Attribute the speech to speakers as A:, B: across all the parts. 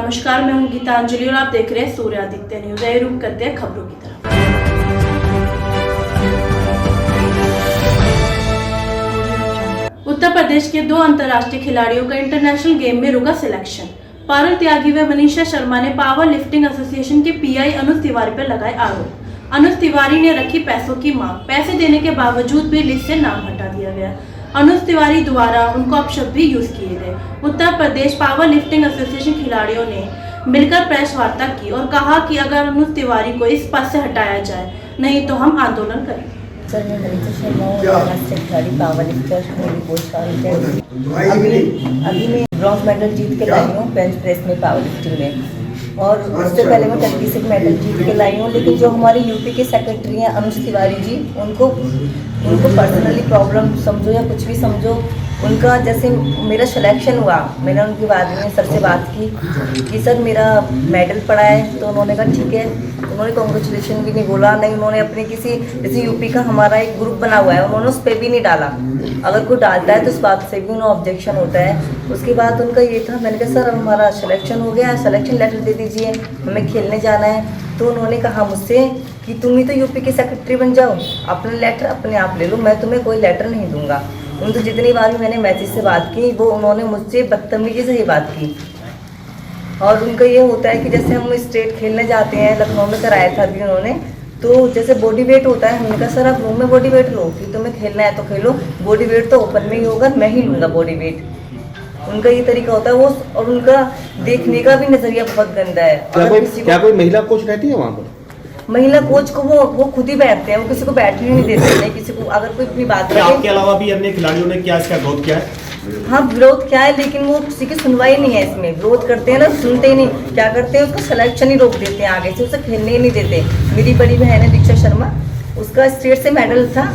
A: नमस्कार, मैं हूं गीतांजलि और आप देख रहे हैं सूर्य आदित्य न्यूज। आइए रुक करते हैं खबरों की तरफ। उत्तर प्रदेश के 2 अंतर्राष्ट्रीय खिलाड़ियों का इंटरनेशनल गेम में रुका सिलेक्शन। पारुल त्यागी व मनीषा शर्मा ने पावर लिफ्टिंग एसोसिएशन के पीआई अनुज तिवारी पर लगाए आरोप। अनुज तिवारी ने रखी पैसों की मांग, पैसे देने के बावजूद भी लिस्ट से नाम हटा दिया गया। अनुज तिवारी द्वारा उनको अपशब्द भी यूज किए गए। Uttar Pradesh power lifting association खिलाड़ियों ने मिलकर प्रेस वार्ता की और कहा कि अगर अनुज तिवारी को इस पद से हटाया जाए, नहीं तो हम आंदोलन करेंगे।
B: सर, मैं मनीषा शर्मा हूँ, खिलाड़ी पावर लिफ्टर। मेरी पोस्ट अभी मैं ब्रॉन्ज मेडल जीत के लाई हूँ बेंच प्रेस में, पावर लिफ्टिंग में, और उससे पहले मैं टेनिस मेडल जीत के लाई हूँ। लेकिन जो हमारे यूपी के सेक्रेटरी हैं अनुज तिवारी जी, उनको पर्सनली प्रॉब्लम समझो या कुछ भी समझो, उनका जैसे मेरा सिलेक्शन हुआ, मैंने उनके बाद में सर से बात की कि सर मेरा मेडल पड़ा है, तो उन्होंने कहा ठीक है। उन्होंने कॉन्ग्रेचुलेशन भी नहीं बोला, नहीं उन्होंने अपने किसी जैसे यूपी का हमारा एक ग्रुप बना हुआ है, उन्होंने उस पर भी नहीं डाला। अगर कोई डालता है तो उस बात से भी उन्हें ऑब्जेक्शन होता है। उसके बाद उनका ये था, मैंने कहा सर हमारा सिलेक्शन हो गया है, सिलेक्शन लेटर दे दीजिए, हमें खेलने जाना है। तो उन्होंने कहा मुझसे कि तुम ही तो यूपी के सेक्रेटरी बन जाओ, अपना लेटर अपने आप ले लो, मैं तुम्हें कोई लेटर नहीं दूंगा। उन तो जितनी बार भी मैंने मैसेज से बात की, वो उन्होंने मुझसे बदतमीजी से ही बात की। और उनका ये होता है कि जैसे हम स्टेट खेलने जाते हैं, लखनऊ में कराया था अभी उन्होंने, तो जैसे बॉडी वेट होता है, हमने कहा सर आप रूम में बॉडी वेट लो, कि तुम्हें खेलना है तो खेलो, बॉडी वेट तो ओपन में ही होगा, मैं ही लूँगा बॉडी वेट। उनका ये तरीका होता है वो, और उनका देखने का भी नज़रिया बहुत गंदा है।
C: क्या कोई महिला कोच रहती है वहाँ पर?
B: महिला कोच को वो खुद ही बैठते हैं, वो किसी को बैठने नहीं देते, नहीं किसी को अगर कोई अपनी बात करे।
C: आपके अलावा भी अन्य खिलाड़ियों ने क्या इसका विरोध किया है?
B: हाँ, विरोध क्या है, लेकिन वो किसी की सुनवाई नहीं है इसमें। विरोध करते हैं ना, सुनते ही नहीं, क्या करते हैं उसका सिलेक्शन ही रोक देते हैं, आगे से उसे खेलने ही नहीं देते। मेरी बड़ी बहन है दीक्षा शर्मा, उसका स्टेट से मेडल था,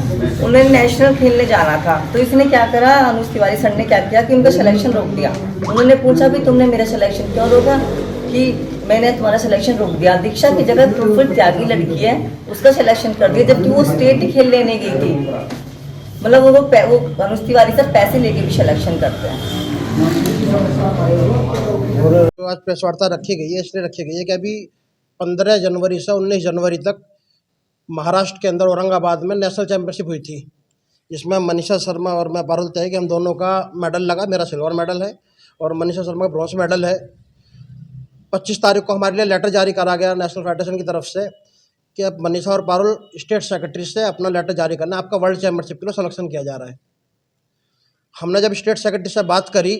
B: उन्हें नेशनल खेलने जाना था, तो इसने क्या करा, अनुज तिवारी सर ने क्या किया कि उनका सिलेक्शन रोक दिया। उन्होंने पूछा भी तुमने मेरा सिलेक्शन क्यों रोका, कि मैंने तुम्हारा सिलेक्शन रोक दिया। दीक्षा की जगह प्रफुल्ल त्यागी लड़की है, उसका सिलेक्शन कर दिया, जबकि वो स्टेट ही खेल लेने गई थी। मतलब वो अनुज तिवारी सर पैसे लेके भी सिलेक्शन करते हैं।
D: तो आज प्रेस वार्ता रखी गई है, इसलिए रखी गई है कि अभी 15 जनवरी से 19 जनवरी तक महाराष्ट्र के अंदर औरंगाबाद में नेशनल चैंपियनशिप हुई थी, जिसमें मनीषा शर्मा और मैं पारुल त्यागी, हम दोनों का मेडल लगा। मेरा सिल्वर मेडल है और मनीषा शर्मा का ब्रॉन्ज मेडल है। 25 तारीख को हमारे लिए लेटर जारी करा गया नेशनल फेडरेशन की तरफ से कि अब मनीषा और पारुल स्टेट सेक्रेटरी से अपना लेटर जारी करना, आपका वर्ल्ड चैंपियनशिप के लिए सिलेक्शन किया जा रहा है। हमने जब स्टेट सेक्रेटरी से बात करी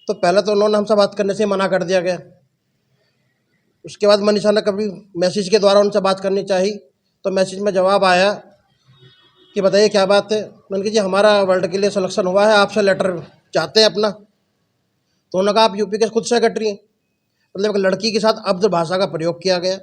D: तो पहले तो उन्होंने हमसे बात करने से मना कर दिया गया। उसके बाद मनीषा ने कभी मैसेज के द्वारा उनसे बात करनी चाहिए, तो मैसेज में जवाब आया कि बताइए क्या बात है। मैंने कहा जी हमारा वर्ल्ड के लिए सिलेक्शन हुआ है, आपसे लेटर चाहते हैं अपना। तो उन्होंने कहा आप यूपी के खुद सेक्रेटरी हैं। मतलब एक लड़की के साथ अब्ध भाषा का प्रयोग किया गया,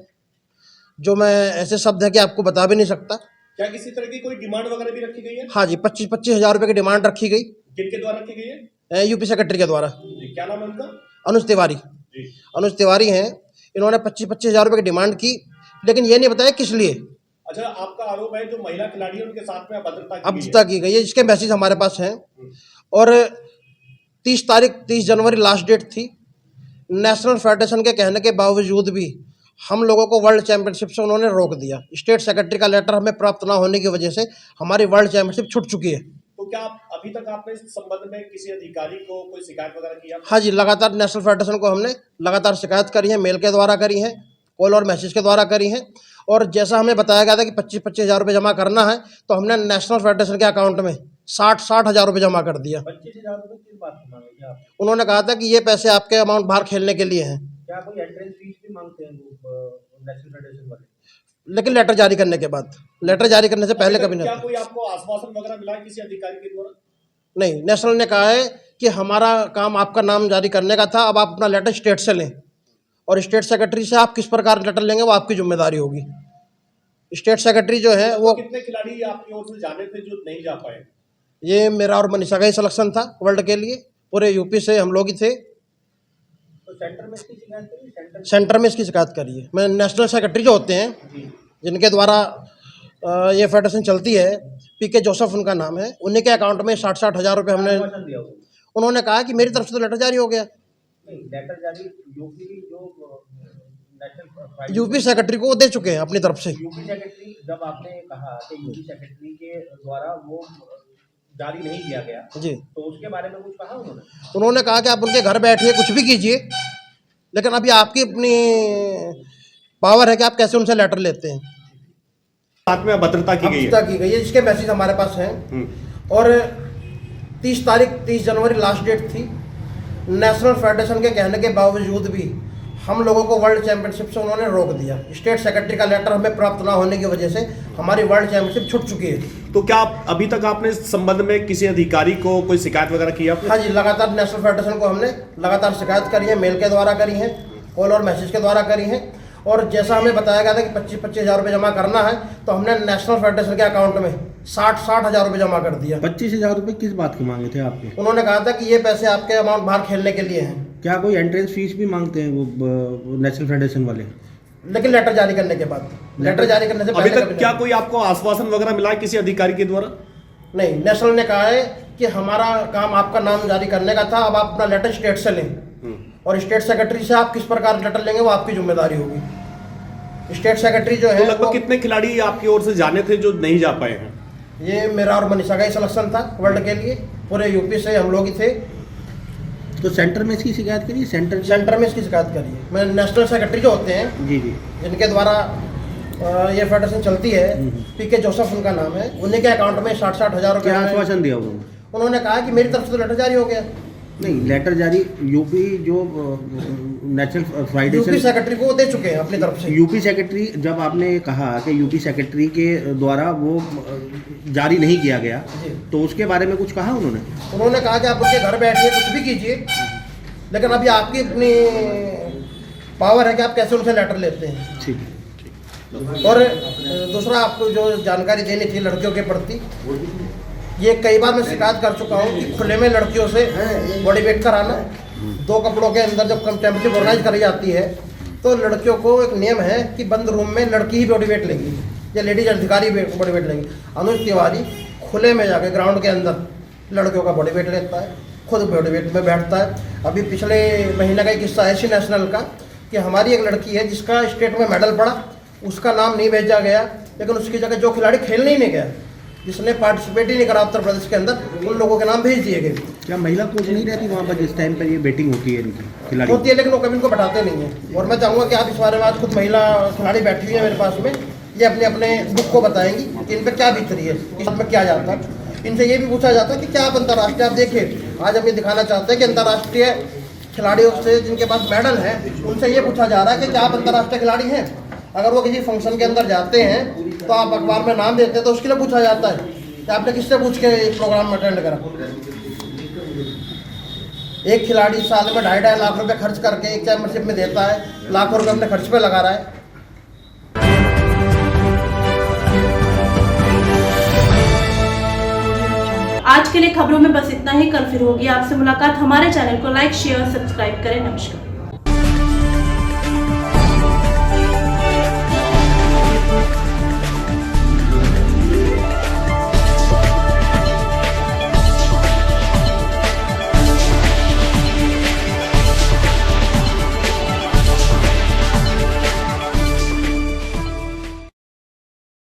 D: जो मैं ऐसे शब्द है कि आपको बता भी नहीं सकता।
C: क्या किसी तरह की कोई डिमांड वगैरह भी रखी गई है?
D: हाँ जी, 25 हज़ार रुपये की डिमांड रखी गई।
C: किनके द्वारा रखी गई है?
D: यूपी सेक्रेटरी के द्वारा।
C: क्या नाम है उनका?
D: अनुज तिवारी। अनुज तिवारी हैं, इन्होंने 25 हज़ार रुपये की डिमांड की, लेकिन ये नहीं बताया किस लिए।
C: अच्छा, आपका आरोप है जो महिला खिलाड़ी है उनके साथ में
D: अभद्रता की गई है, जिसके मैसेज हमारे पास हैं। और 30 जनवरी लास्ट डेट थी। नेशनल फेडरेशन के कहने के बावजूद भी हम लोगों को वर्ल्ड चैंपियनशिप से उन्होंने रोक दिया। स्टेट सेक्रेटरी का लेटर हमें प्राप्त ना होने की वजह से हमारी वर्ल्ड चैंपियनशिप छूट चुकी है।
C: तो क्या अभी तक आपने इस संबंध में किसी अधिकारी को कोई शिकायत वगैरह की है?
D: हाँ जी, लगातार नेशनल फेडरेशन को हमने लगातार शिकायत करी है, मेल के द्वारा करी है, कॉल और मैसेज के द्वारा करी है। और जैसा हमें बताया गया था कि 25 हज़ार रुपये जमा करना है, तो हमने नेशनल फेडरेशन के अकाउंट में 60 हज़ार रुपये जमा कर दिया।
C: 25,000 रुपये किस बात की मांगे आप?
D: उन्होंने कहा था कि ये पैसे आपके अमाउंट बाहर खेलने के लिए हैं।
C: क्या कोई एंट्रेंस फीस भी मांगते हैं नेशनल फेडरेशन वाले?
D: लेकिन लेटर जारी करने के बाद, लेटर जारी करने से पहले कभी नहीं।
C: क्या कोई आपको आश्वासन वगैरह मिला है किसी अधिकारी के द्वारा?
D: नहीं, नेशनल ने कहा है कि हमारा काम आपका नाम जारी करने का था, अब आप अपना लेटर स्टेट से लें, और स्टेट सेक्रेटरी से आप किस प्रकार लेटर लेंगे वो आपकी जिम्मेदारी होगी। स्टेट सेक्रेटरी जो है वो,
C: कितने खिलाड़ी आपकी ओर से जाने थे जो नहीं जा पाए?
D: ये मेरा और मनीषा का ही सिलेक्शन था वर्ल्ड के लिए, पूरे यूपी से हम लोग ही थे।
C: तो सेंटर में इसकी शिकायत करी?
D: सेंटर में इसकी शिकायत करी है। मैं नेशनल सेक्रेटरी जो होते हैं, जिनके द्वारा ये फेडरेशन चलती है, पीके जोसेफ उनका नाम है, उन्हीं के अकाउंट में 60 हज़ार रुपये हमने, उन्होंने कहा कि मेरी तरफ से तो लेटर जारी हो गया।
C: नहीं, लेटर जारी यूपी जो नेशनल
D: यूपी सेक्रेटरी को दे चुके हैं अपनी तरफ से।
C: यूपी सेक्रेटरी, जब आपने कहा कि यूपी सेक्रेटरी के द्वारा वो जारी नहीं किया गया
D: जी,
C: तो उसके बारे में कुछ कहा उन्होंने?
D: उन्होंने कहा कि आप उनके घर बैठिए कुछ भी कीजिए, लेकिन अभी आपकी अपनी पावर है कि आप कैसे उनसे लेटर लेते हैं।
C: साथ में अभद्रता की गई है।
D: अभद्रता की गई है, इसके मैसेज हमारे पास हैं। और 30 जनवरी लास्ट डेट थी। नेशनल फेडरेशन के कहने के बावजूद भी हम लोगों को वर्ल्ड चैंपियनशिप से उन्होंने रोक दिया। स्टेट सेक्रेटरी का लेटर हमें प्राप्त ना होने की वजह से हमारी वर्ल्ड चैंपियनशिप छूट चुकी है।
C: तो क्या अभी तक आपने इस संबंध में किसी अधिकारी को कोई शिकायत वगैरह की आपने?
D: हाँ जी, लगातार नेशनल फेडरेशन को हमने लगातार शिकायत करी है, मेल के द्वारा करी है, कॉल और मैसेज के द्वारा करी है। और जैसा हमें बताया गया था कि 25 हज़ार रुपये जमा करना है, तो हमने नेशनल फेडरेशन के अकाउंट में 60 हज़ार रुपये जमा कर दिया।
E: 25,000 रुपये किस बात के मांगे थे आपके?
D: उन्होंने कहा था कि ये पैसे आपके अमाउंट बाहर खेलने के लिए हैं,
E: क्या कोई एंट्रेंस फीस भी मांगते हैं वो नेशनल फेडरेशन वाले?
D: लेकिन लेटर जारी करने के बाद, लेटर जारी करने से
C: अभी
D: पहले
C: तक
D: कभी
C: क्या
D: नहीं।
C: कोई आपको आश्वासन वगैरह मिला है किसी अधिकारी के द्वारा?
D: नहीं, नेशनल ने कहा है कि हमारा काम आपका नाम जारी करने का था, अब आप अपना लेटर स्टेट से लें, और स्टेट सेक्रेटरी से आप किस प्रकार लेटर लेंगे वो आपकी जिम्मेदारी होगी। स्टेट सेक्रेटरी जो
C: तो
D: है
C: लगभग कितने खिलाड़ी आपकी ओर से जाने थे जो नहीं जा पाए हैं?
D: ये मेरा और मनीषा का ही सिलेक्शन था वर्ल्ड के लिए, पूरे यूपी से हम लोग ही थे।
E: तो सेंटर में इसकी शिकायत करिए,
D: सेंटर में इसकी शिकायत करिए। मैं नेशनल सेक्रेटरी जो होते हैं,
E: जी जी,
D: जिनके द्वारा ये फेडरेशन चलती है, पीके जोसेफ उनका नाम है, उन्हीं के अकाउंट में 60 हज़ार
E: क्या
D: रुपये
E: आश्वासन दिया उन्होंने?
D: उन्होंने कहा कि मेरी तरफ से तो लेटर जारी हो गया।
E: नहीं, लेटर जारी यूपी जो नेशनल
D: यूपी
E: फेडरेशन
D: सेक्रेटरी को दे चुके हैं अपनी तरफ से।
E: यूपी सेक्रेटरी, जब आपने कहा कि यूपी सेक्रेटरी के द्वारा वो जारी नहीं किया गया,
D: जी।
E: तो उसके बारे में कुछ कहा उन्होंने?
D: उन्होंने कहा कि आप उनके घर बैठिए कुछ भी कीजिए, लेकिन अभी आपकी अपनी पावर है कि आप कैसे उनसे लेटर लेते हैं।
E: ठीक है।
D: और दूसरा आपको जो जानकारी देनी थी लड़कियों के प्रति, ये कई बार मैं शिकायत कर चुका हूँ कि खुले में लड़कियों से बॉडी वेट कराना, 2 कपड़ों के अंदर जब चैंपियनशिप ऑर्गेनाइज करी जाती है तो लड़कियों को एक नियम है कि बंद रूम में लड़की ही बॉडी वेट लेगी या लेडीज अधिकारी बॉडी वेट लेगी। अनुज तिवारी खुले में जाके ग्राउंड के अंदर लड़कियों का बॉडी वेट लेता है, खुद बॉडी वेट में बैठता है। अभी पिछले महीने का एक किस्सा है नेशनल का कि हमारी एक लड़की है जिसका स्टेट में मेडल पड़ा, उसका नाम नहीं भेजा गया, लेकिन उसकी जगह जो खिलाड़ी खेलने ही नहीं गया, जिसने पार्टिसिपेट ही नहीं करा उत्तर प्रदेश के अंदर, उन लोगों के नाम भेज दिए गए।
E: क्या महिला कोच नहीं रहती वहाँ पर जिस टाइम पर ये बैटिंग होती है इनकी खिलाड़ी?
D: होती है, लेकिन वो कभी इनको बैठाते नहीं है। और मैं चाहूँगा कि आप इस बारे में आज खुद महिला खिलाड़ी बैठी हुई है मेरे पास में, ये अपने अपने बुक को बताएंगी कि इन पर क्या बीत रही है, इसमें क्या जाता है। इनसे ये भी पूछा जाता है कि क्या आप अंतर्राष्ट्रीय, आप देखिए आज हम ये दिखाना चाहते हैं कि अंतर्राष्ट्रीय खिलाड़ियों से जिनके पास मेडल है उनसे ये पूछा जा रहा है कि क्या आप अंतर्राष्ट्रीय खिलाड़ी हैं। अगर वो किसी फंक्शन के अंदर जाते हैं तो आप अखबार में नाम देते हैं तो उसके लिए पूछा जाता है कि आपने किससे पूछ के इस प्रोग्राम में अटेंड करा। एक खिलाड़ी साल में 2.5 लाख रुपए खर्च करके एक चैंपियनशिप में देता है, लाखों रुपए अपने खर्च पे लगा रहा है।
A: आज के लिए खबरों में बस इतना ही। कल फिर होगी आपसे मुलाकात। हमारे चैनल को लाइक, शेयर, सब्सक्राइब करें। नमस्कार।